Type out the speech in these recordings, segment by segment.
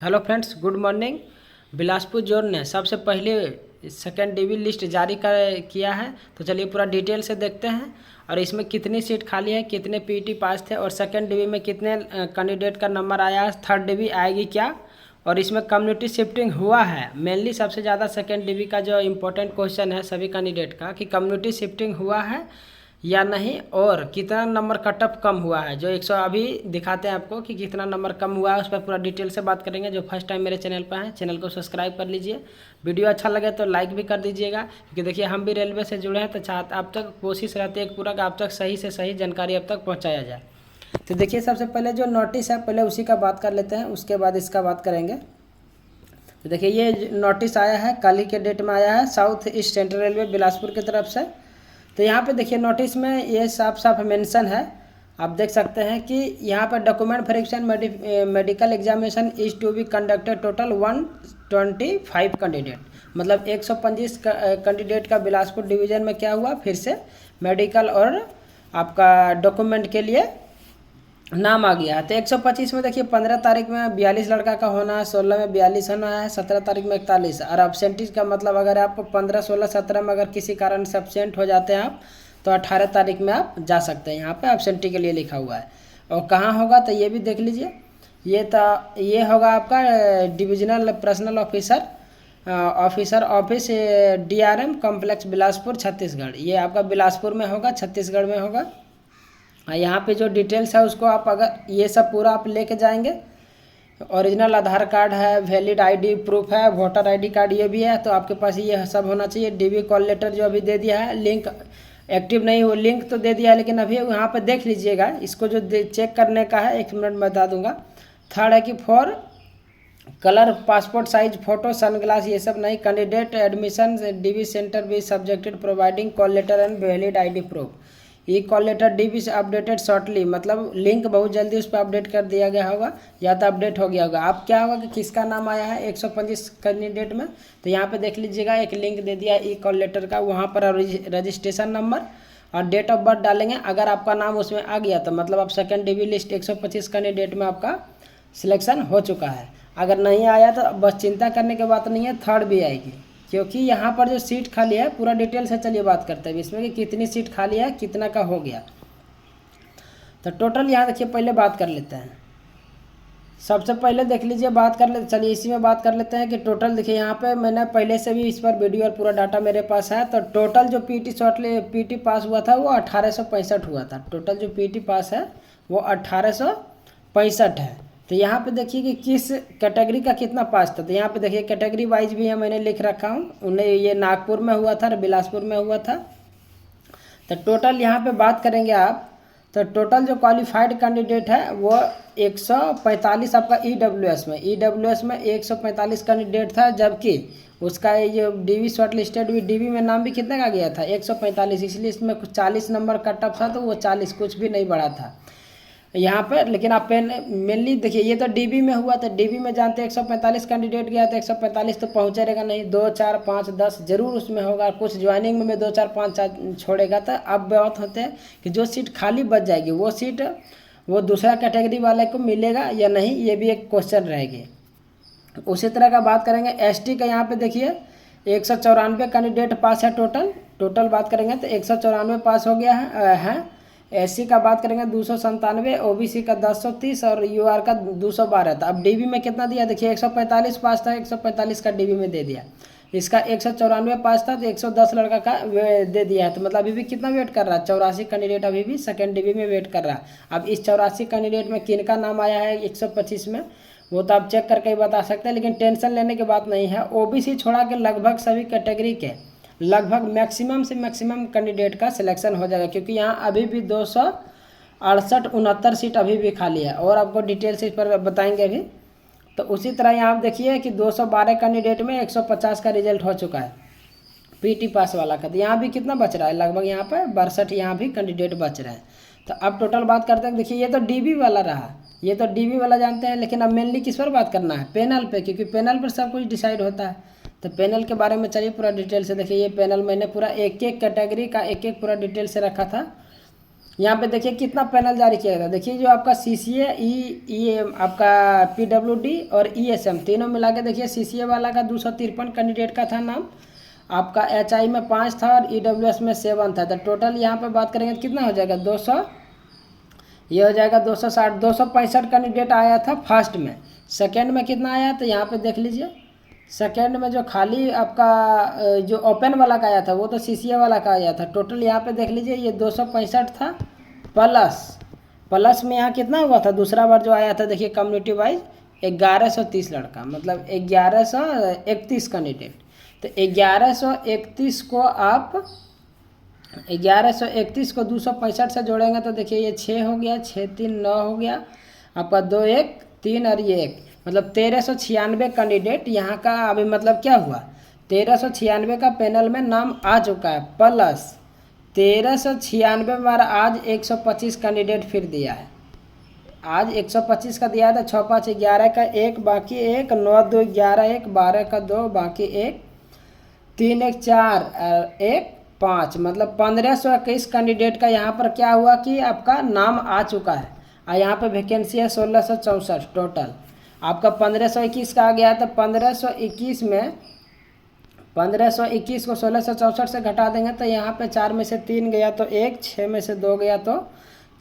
Hello friends, good morning. Bilaspur zone ने सबसे पहले सेकेंड डीवी लिस्ट जारी किया है। तो चलिए पूरा डिटेल से देखते हैं और इसमें कितनी सीट खाली है, कितने पीटी पास थे और सेकेंड डीवी में कितने कैंडिडेट का नंबर आया, थर्ड डीवी आएगी क्या, और इसमें कम्युनिटी शिफ्टिंग हुआ है। मेनली सबसे ज़्यादा सेकेंड डीवी का जो इम्पोर्टेंट क्वेश्चन है सभी कैंडिडेट का कि कम्युनिटी शिफ्टिंग हुआ है या नहीं, और कितना नंबर कट ऑफ कम हुआ है। जो 100 अभी दिखाते हैं आपको कि कितना नंबर कम हुआ है, उस पर पूरा डिटेल से बात करेंगे। जो फर्स्ट टाइम मेरे चैनल पर हैं, चैनल को सब्सक्राइब कर लीजिए। वीडियो अच्छा लगे तो लाइक भी कर दीजिएगा, क्योंकि देखिए हम भी रेलवे से जुड़े हैं तो आप तक कोशिश रहती है पूरा आप तक सही से सही जानकारी अब तक पहुँचाया जाए। तो देखिए सबसे पहले जो नोटिस है पहले उसी का बात कर लेते हैं, उसके बाद इसका बात करेंगे। तो देखिए ये नोटिस आया है, कल ही के डेट में आया है, south east central railway Bilaspur की तरफ से। तो यहाँ पे देखिए नोटिस में ये साफ साफ मेंशन है, आप देख सकते हैं कि यहाँ पर document verification medical examination is to be conducted, total 125 candidate, मतलब 125 कैंडिडेट का बिलासपुर डिवीज़न में क्या हुआ, फिर से मेडिकल और आपका डॉक्यूमेंट के लिए नाम आ गया है। तो 125 में देखिए 15 तारीख में 42 लड़का का होना है, 16 में 42 होना है, 17 तारीख में 41। और एब्सेंटीज का मतलब अगर आप 15, 16, 17 में अगर किसी कारण से एब्सेंट हो जाते हैं आप, तो 18 तारीख में आप जा सकते हैं। यहाँ पे एब्सेंटी के लिए लिखा हुआ है। और कहाँ होगा तो ये भी देख लीजिए। ये होगा आपका divisional personal officer office DRM complex Bilaspur Chhattisgarh. ये आपका बिलासपुर में होगा, छत्तीसगढ़ में होगा। यहाँ पे जो डिटेल्स है उसको आप अगर ये सब पूरा आप लेके जाएंगे, ओरिजिनल आधार कार्ड है, वैलिड आईडी प्रूफ है, वोटर आईडी कार्ड ये भी है, तो आपके पास ये सब होना चाहिए। डीवी कॉल लेटर जो अभी दे दिया है, लिंक एक्टिव नहीं हो, लिंक तो दे दिया है लेकिन अभी यहाँ पे देख लीजिएगा, इसको जो चेक करने का है 1 मिनट में बता दूंगा। थर्ड है कि four colour passport size photo sunglass ये सब नहीं, कैंडिडेट एडमिशन डीवी सेंटर भी subjected providing call letter and valid ID proof. ये कॉल लेटर डीबी से अपडेटेड शॉर्टली, मतलब लिंक बहुत जल्दी उस पर अपडेट कर दिया गया होगा या तो अपडेट हो गया होगा। अब क्या होगा कि किसका नाम आया है 125 कैंडिडेट में, तो यहाँ पे देख लीजिएगा एक लिंक दे दिया ई कॉल लेटर का, वहाँ पर रजिस्ट्रेशन नंबर और डेट ऑफ बर्थ डालेंगे। अगर आपका नाम उसमें आ गया तो मतलब आप सेकेंड डीवी लिस्ट 125 कैंडिडेट में आपका सिलेक्शन हो चुका है। अगर नहीं आया तो बस चिंता करने की बात नहीं है, थर्ड भी आएगी, क्योंकि यहाँ पर जो सीट खाली है पूरा डिटेल से चलिए बात करते हैं इसमें कि कितनी सीट खाली है, कितना का हो गया। तो टोटल यहाँ देखिए पहले बात कर लेते हैं। सबसे पहले देख लीजिए बात कर लेते, चलिए इसी में बात कर लेते हैं कि टोटल देखिए यहाँ पे मैंने पहले से भी इस पर वीडियो और पूरा डाटा मेरे पास है। तो टोटल जो पीटी पास हुआ था वो 1865 हुआ था। टोटल जो पीटी पास है वो 1865 है। तो यहाँ पे देखिए कि किस कैटेगरी का कितना पास था। तो यहाँ पे देखिए कैटेगरी वाइज भी है, मैंने लिख रखा हूँ। उन्हें ये नागपुर में हुआ था और बिलासपुर में हुआ था। तो टोटल यहाँ पे बात करेंगे आप, तो टोटल जो क्वालिफाइड कैंडिडेट है वो 145 आपका EWS में 145 कैंडिडेट था, जबकि उसका ये जो डीवी शॉर्ट लिस्टेड भी डीवी में नाम भी कितने का गया था 145, इसलिए इसमें कुछ 40 नंबर कट ऑफ था, तो वो 40 कुछ भी नहीं बढ़ा था यहाँ पर। लेकिन आप मेनली देखिए ये तो डीबी में हुआ, तो डीबी में जानते हैं 145 कैंडिडेट गया तो 145 तो पहुँचे रहेगा नहीं, 2, 4, 5, 10 जरूर उसमें होगा। कुछ ज्वाइनिंग में 2, 4, 5 छोड़ेगा। तो अब बात होते हैं कि जो सीट खाली बच जाएगी वो सीट वो दूसरा कैटेगरी वाले को मिलेगा या नहीं, ये भी एक क्वेश्चन रहेगी। उसी तरह का बात करेंगे ST का। यहाँ पे देखिए 194 कैंडिडेट पास है। टोटल बात करेंगे तो 194 पास हो गया है। SC का बात करेंगे 297, OBC का 1030 और UR का 212 था। अब डीबी में कितना दिया देखिए 145 पास था, 145 का डीबी में दे दिया। इसका 194 पास था तो 110 लड़का का दे दिया है। तो मतलब अभी भी कितना वेट कर रहा है, 84 कैंडिडेट अभी भी सेकेंड डीबी में वेट कर रहा है। अब इस 84 कैंडिडेट में किन का नाम आया है 125 में, वो तो आप चेक करके ही बता सकते हैं, लेकिन टेंशन लेने की बात नहीं है। OBC छोड़ा के लगभग सभी कैटेगरी के लगभग मैक्सिमम से मैक्सिमम कैंडिडेट का सिलेक्शन हो जाएगा, क्योंकि यहाँ अभी भी 268-69 सीट अभी भी खाली है, और आपको डिटेल से इस पर बताएंगे अभी। तो उसी तरह यहाँ आप देखिए कि 212 कैंडिडेट में 150 का रिजल्ट हो चुका है पीटी पास वाला का। तो यहाँ भी कितना बच रहा है, लगभग यहाँ पर 62 यहाँ भी कैंडिडेट बच रहे हैं। तो अब टोटल बात करते हैं, देखिए ये तो डीबी वाला रहा, ये तो डीबी वाला जानते हैं, लेकिन अब मेनली किस पर बात करना है, पैनल पे, क्योंकि पैनल पर सब कुछ डिसाइड होता है। तो पैनल के बारे में चलिए पूरा डिटेल से देखिए। ये पैनल मैंने पूरा एक एक कैटेगरी का एक एक पूरा डिटेल से रखा था। यहाँ पे देखिए कितना पैनल जारी किया गया। देखिए जो आपका CCA ई आपका PWD और ESM तीनों मिला के देखिए CCA वाला का 253 कैंडिडेट का था नाम, आपका HI में 5 था और EWS में 7 था। तो टोटल यहाँ पे बात करेंगे तो कितना हो जाएगा 200, ये हो जाएगा 260, 265 कैंडिडेट आया था फर्स्ट में। सेकेंड में कितना आया तो यहाँ पे देख लीजिए, सेकेंड में जो खाली आपका जो ओपन वाला का आया था वो तो CCA वाला का आया था। टोटल यहाँ पे देख लीजिए ये 265 था, प्लस में यहाँ कितना हुआ था दूसरा बार जो आया था, देखिए कम्युनिटी वाइज 1130 लड़का, मतलब 1131 कैंडिडेट। तो 1131 को आप 1131 को 265 से जोड़ेंगे तो देखिए ये 6 हो गया, 6 3 9 हो गया आपका, 2 1 3 और ये 1, मतलब 1396 कैंडिडेट यहाँ का अभी मतलब क्या हुआ 1396 का पैनल में नाम आ चुका है। प्लस 1396 बार आज 125 कैंडिडेट फिर दिया है, आज 125 का दिया था, 6 5 11 का 1 बाकी 1, 9 2 11 1, 12 का 2 बाकी 1, 3 1 4 1 5, मतलब 1521 कैंडिडेट का यहाँ पर क्या हुआ कि आपका नाम आ चुका है। और यहाँ पे वैकेंसी है 1664 टोटल, आपका 1521 का आ गया। तो 1521 में 1521 को 1664 से घटा देंगे तो यहाँ पे 4 में से 3 गया तो 1, 6 में से 2 गया तो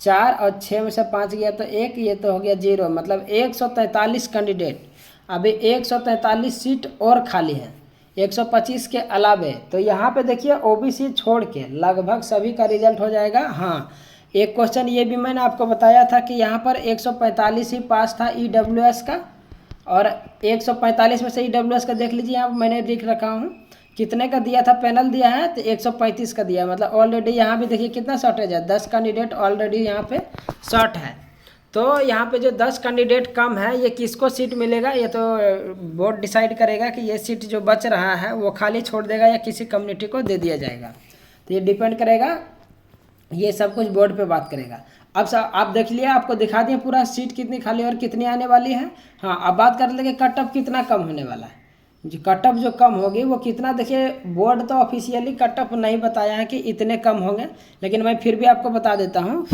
4 और 6 में से 5 गया तो 1, ये तो हो गया 0, मतलब 143 कैंडिडेट। अभी 143 सीट और खाली है 125 के अलावे। तो यहाँ पे देखिए OBC छोड़ के लगभग सभी का रिजल्ट हो जाएगा। हाँ, एक क्वेश्चन ये भी मैंने आपको बताया था कि यहाँ पर 145 ही पास था EWS का, और 145 में से EWS का देख लीजिए, यहाँ मैंने लिख रखा हूँ कितने का दिया था, पैनल दिया है तो 135 का दिया, मतलब ऑलरेडी यहाँ भी देखिए कितना शॉर्टेज है, 10 कैंडिडेट ऑलरेडी यहाँ पे शॉर्ट है। तो यहाँ पे जो 10 कैंडिडेट कम है ये किसको सीट मिलेगा, ये तो बोर्ड डिसाइड करेगा कि ये सीट जो बच रहा है वो खाली छोड़ देगा या किसी कम्युनिटी को दे दिया जाएगा। तो ये डिपेंड करेगा, ये सब कुछ बोर्ड पे बात करेगा। अब आप देख लिया, आपको दिखा दिया पूरा सीट कितनी खाली और कितनी आने वाली है। हाँ, अब बात कर लेंगे कट ऑफ कितना कम होने वाला है। जो कट ऑफ जो कम होगी वो कितना, देखिए बोर्ड तो ऑफिशियली कट ऑफ नहीं बताया है कि इतने कम होंगे, लेकिन मैं फिर भी आपको बता देता हूँ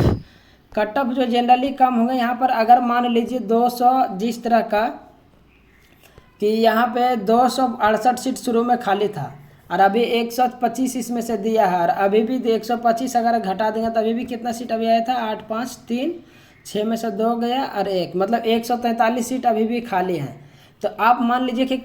कट ऑफ जो जनरली कम होंगे यहाँ पर। अगर मान लीजिए 200 जिस तरह का कि यहाँ पे 268 सीट शुरू में खाली था और अभी 125 इसमें से दिया है, और अभी भी 125 अगर घटा देंगे तो अभी भी कितना सीट अभी आया था 8 5 3 6 में से 2 गया और 1, मतलब 143 सीट अभी भी खाली हैं। तो आप मान लीजिए कि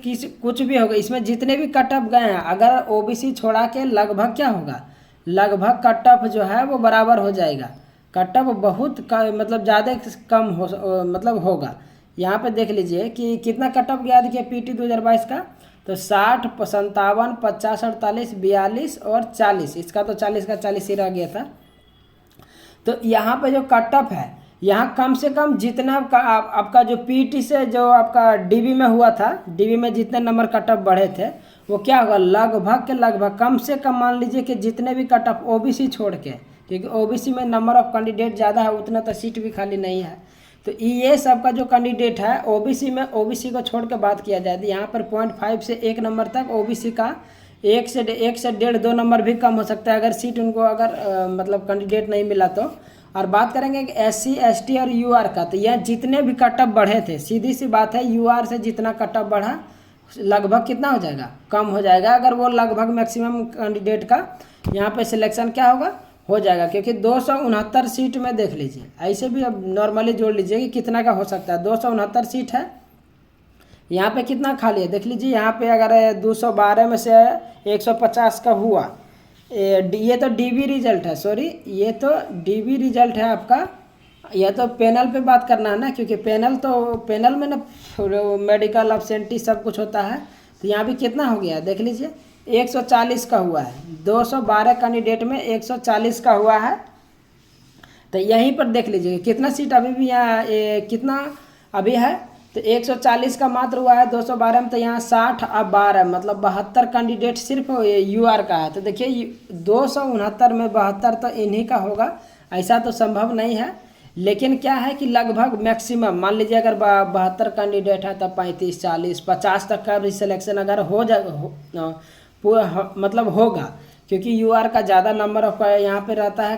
कुछ भी होगा इसमें जितने भी कट ऑफ गए हैं, अगर OBC छोड़ा के लगभग क्या होगा, लगभग कट ऑफ जो है वो बराबर हो जाएगा। कट ऑफ बहुत मतलब ज़्यादा कम हो मतलब होगा। यहाँ पे देख लीजिए कि कितना कट ऑफ गया, देखिए PT 2022 का तो 60 57 50 48 42 और 40, इसका तो 40 का 40 ही रह गया था। तो यहाँ पे जो कट ऑफ है, यहाँ कम से कम जितना आपका जो PT से जो आपका DB में हुआ था, DB में जितने नंबर कट ऑफ बढ़े थे वो क्या होगा, लगभग के लगभग कम से कम मान लीजिए कि जितने भी कट ऑफ OBC छोड़ के, क्योंकि OBC में नंबर ऑफ कैंडिडेट ज़्यादा है, उतना तो सीट भी खाली नहीं है। तो ये सब का जो कैंडिडेट है OBC में, OBC को छोड़ के बात किया जाए तो यहाँ पर 0.5 से 1 नंबर तक OBC का 1 से 1.5 2 नंबर भी कम हो सकता है अगर सीट उनको अगर मतलब कैंडिडेट नहीं मिला तो। और बात करेंगे SC ST और UR का, तो यह जितने भी कट ऑफ बढ़े थे, सीधी सी बात है UR से जितना कट ऑफ बढ़ा लगभग कितना हो जाएगा, कम हो जाएगा। अगर वो लगभग मैक्सिमम कैंडिडेट का यहाँ पे सिलेक्शन क्या होगा, हो जाएगा, क्योंकि 269 सीट में देख लीजिए, ऐसे भी अब नॉर्मली जोड़ लीजिए कि कितना का हो सकता है। 269 सीट है, यहाँ पे कितना खाली है देख लीजिए। यहाँ पे अगर 212 में से 150 का हुआ, ये तो DB रिजल्ट है, सॉरी ये तो DB रिजल्ट है आपका। यह तो पैनल पे बात करना है ना, क्योंकि पैनल में ना मेडिकल एब्सेंटी सब कुछ होता है। तो यहाँ भी कितना हो गया देख लीजिए, 140 का हुआ है, 212 कैंडिडेट में 140 का हुआ है। तो यहीं पर देख लीजिए कितना सीट अभी भी यहाँ कितना अभी है, तो 140 का मात्र हुआ है 212 में, तो यहाँ 60 और 12 मतलब 72 कैंडिडेट सिर्फ UR का है। तो देखिए 269 में 72 तो इन्हीं का होगा, ऐसा तो संभव नहीं है। लेकिन क्या है कि लगभग मैक्सिमम मान लीजिए अगर 72 कैंडिडेट है तब 35 40 50 तक का भी सिलेक्शन अगर हो जाए मतलब होगा, क्योंकि UR का ज़्यादा नंबर ऑफ यहाँ पे रहता है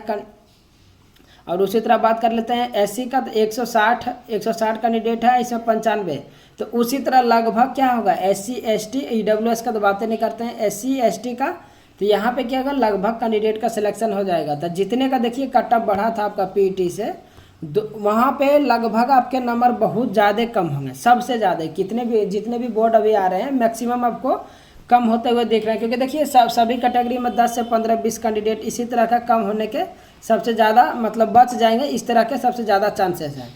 और उसी तरह बात कर लेते हैं एससी का, तो 160 कैंडिडेट है, इसमें 95। तो उसी तरह लगभग क्या होगा एससी एसटी ईडब्ल्यूएस का तो बातें नहीं करते हैं, एससी एसटी का तो यहाँ पे क्या होगा लगभग कैंडिडेट का सिलेक्शन हो जाएगा। तो जितने का देखिए कट ऑफ बढ़ा था आपका पीईटी से, वहाँ पे लगभग आपके नंबर बहुत ज़्यादा कम होंगे, सबसे ज़्यादा जितने भी बोर्ड अभी आ रहे हैं मैक्सिमम आपको कम होते हुए देख रहे हैं, क्योंकि देखिए सभी कैटेगरी में 10 से 15-20 कैंडिडेट इसी तरह का कम होने के सबसे ज़्यादा मतलब बच जाएंगे, इस तरह के सबसे ज़्यादा चांसेस हैं,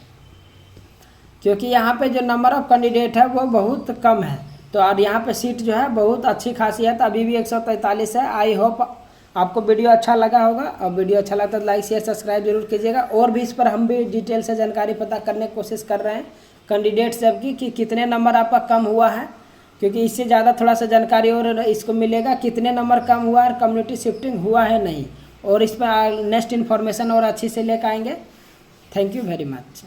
क्योंकि यहाँ पे जो नंबर ऑफ कैंडिडेट है वो बहुत कम है। तो और यहाँ पे सीट जो है बहुत अच्छी खासी है, तो अभी भी 143 है। आई होप आपको वीडियो अच्छा लगा होगा, और वीडियो अच्छा लगता है तो लाइक शेयर सब्सक्राइब जरूर कीजिएगा। और भी इस पर हम भी डिटेल से जानकारी पता करने की कोशिश कर रहे हैं कैंडिडेट सबकी कि कितने नंबर आपका कम हुआ है, क्योंकि इससे ज़्यादा थोड़ा सा जानकारी और इसको मिलेगा कितने नंबर कम हुआ और कम्युनिटी शिफ्टिंग हुआ है नहीं, और इस पर नेक्स्ट इन्फॉर्मेशन और अच्छी से लेकर आएंगे। Thank you very much.